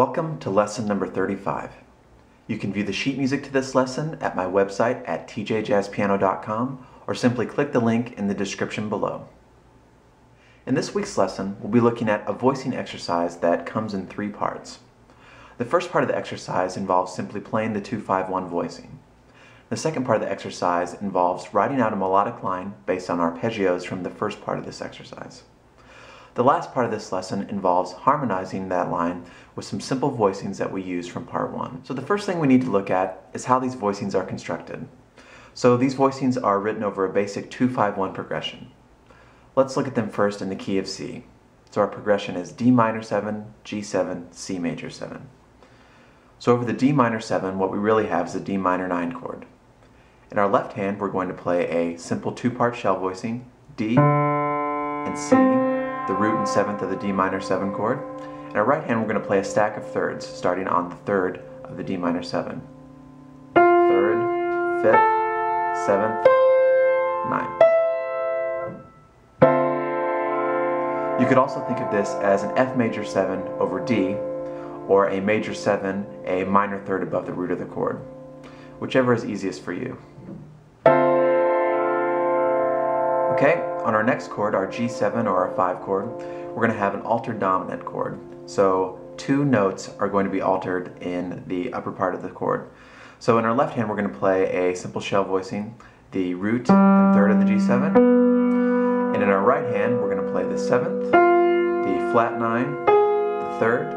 Welcome to lesson number 35. You can view the sheet music to this lesson at my website at tjjazzpiano.com or simply click the link in the description below. In this week's lesson, we'll be looking at a voicing exercise that comes in three parts. The first part of the exercise involves simply playing the 2-5-1 voicing. The second part of the exercise involves writing out a melodic line based on arpeggios from the first part of this exercise. The last part of this lesson involves harmonizing that line with some simple voicings that we use from part 1. So the first thing we need to look at is how these voicings are constructed. So these voicings are written over a basic 2-5-1 progression. Let's look at them first in the key of C. So our progression is D minor 7, G7, C major 7. So over the D minor 7, what we really have is a D minor 9 chord. In our left hand, we're going to play a simple two-part shell voicing, D and C, the root and 7th of the D minor 7 chord. In our right hand, we're going to play a stack of thirds, starting on the 3rd of the D minor 7. 3rd, 5th, 7th, 9th. You could also think of this as an F major 7 over D, or a major 7, a minor third above the root of the chord. Whichever is easiest for you. Okay, on our next chord, our G7 or our 5 chord, we're going to have an altered dominant chord. So two notes are going to be altered in the upper part of the chord. So in our left hand, we're going to play a simple shell voicing, the root and 3rd of the G7. And in our right hand, we're going to play the 7th, the flat 9, the 3rd,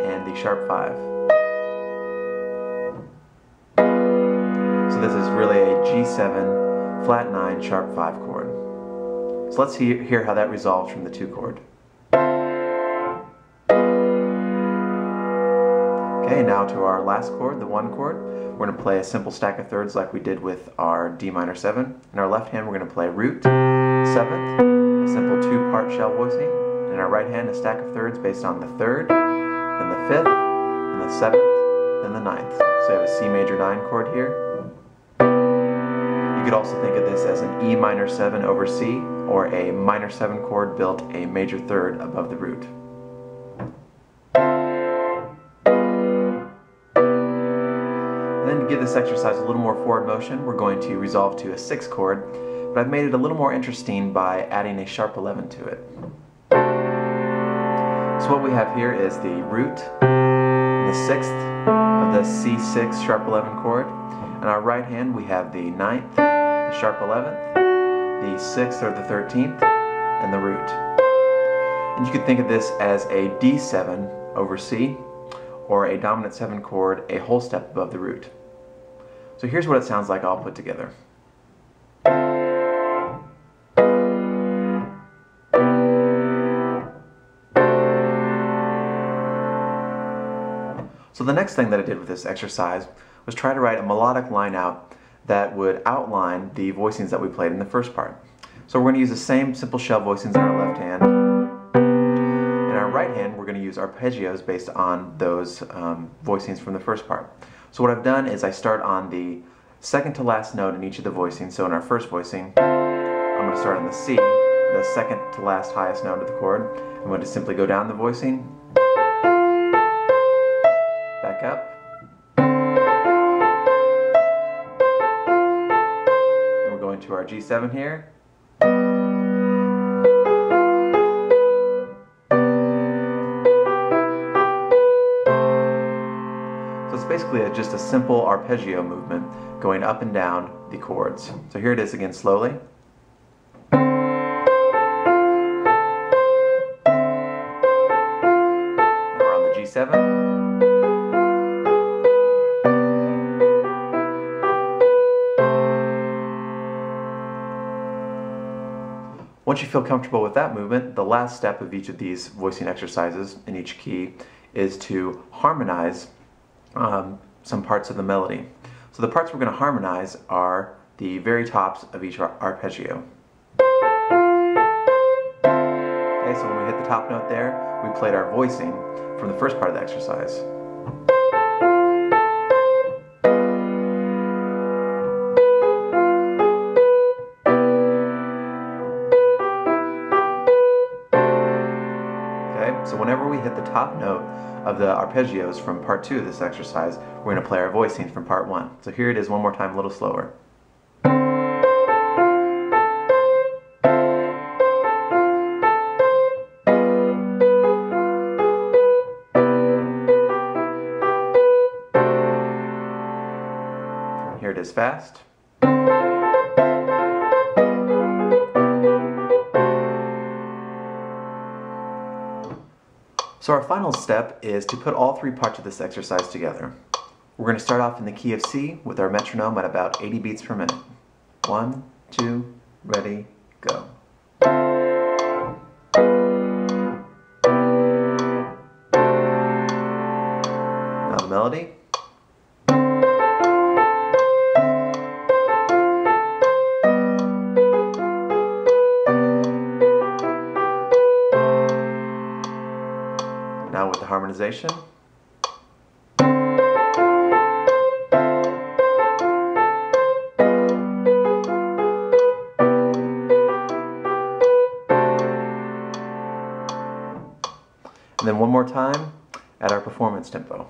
and the sharp 5. So this is really a G7, flat 9, sharp 5 chord. So let's hear how that resolves from the 2 chord. Okay, now to our last chord, the 1 chord. We're going to play a simple stack of thirds like we did with our D minor 7. In our left hand, we're going to play root, 7th, a simple 2-part shell voicing. In our right hand, a stack of thirds based on the 3rd, then the 5th, and the 7th, then the 9th. So you have a C major 9 chord here. You could also think of this as an E minor 7 over C, or a minor 7 chord built a major 3rd above the root. And then to give this exercise a little more forward motion, we're going to resolve to a 6 chord, but I've made it a little more interesting by adding a sharp 11 to it. So what we have here is the root, and the 6th of the C6 sharp 11 chord. In our right hand, we have the 9th, the sharp 11th, the 6th or the 13th, and the root. And you could think of this as a D7 over C, or a dominant 7 chord a whole step above the root. So here's what it sounds like all put together. So the next thing that I did with this exercise was try to write a melodic line out that would outline the voicings that we played in the first part. So we're going to use the same simple shell voicings in our left hand. In our right hand, we're going to use arpeggios based on those voicings from the first part. So what I've done is I start on the second to last note in each of the voicings. So in our first voicing, I'm going to start on the C, the second to last highest note of the chord. I'm going to simply go down the voicing, back up, to our G7 here. So it's basically just a simple arpeggio movement going up and down the chords. So here it is again slowly. Now we're on the G7. Once you feel comfortable with that movement, the last step of each of these voicing exercises in each key is to harmonize some parts of the melody. So the parts we're going to harmonize are the very tops of each arpeggio. Okay, so when we hit the top note there, we played our voicing from the first part of the exercise. So whenever we hit the top note of the arpeggios from part 2 of this exercise, we're going to play our voicings from part 1. So here it is one more time, a little slower. Here it is fast. So our final step is to put all 3 parts of this exercise together. We're going to start off in the key of C with our metronome at about 80 beats per minute. 1, 2, ready, go. Now the melody. Now with the harmonization. And then one more time at our performance tempo.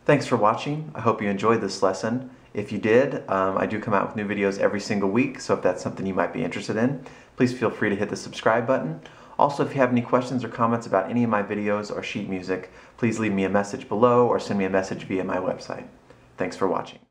Thanks for watching. I hope you enjoyed this lesson. If you did, I do come out with new videos every single week, so if that's something you might be interested in, please feel free to hit the subscribe button. Also, if you have any questions or comments about any of my videos or sheet music, please leave me a message below or send me a message via my website. Thanks for watching.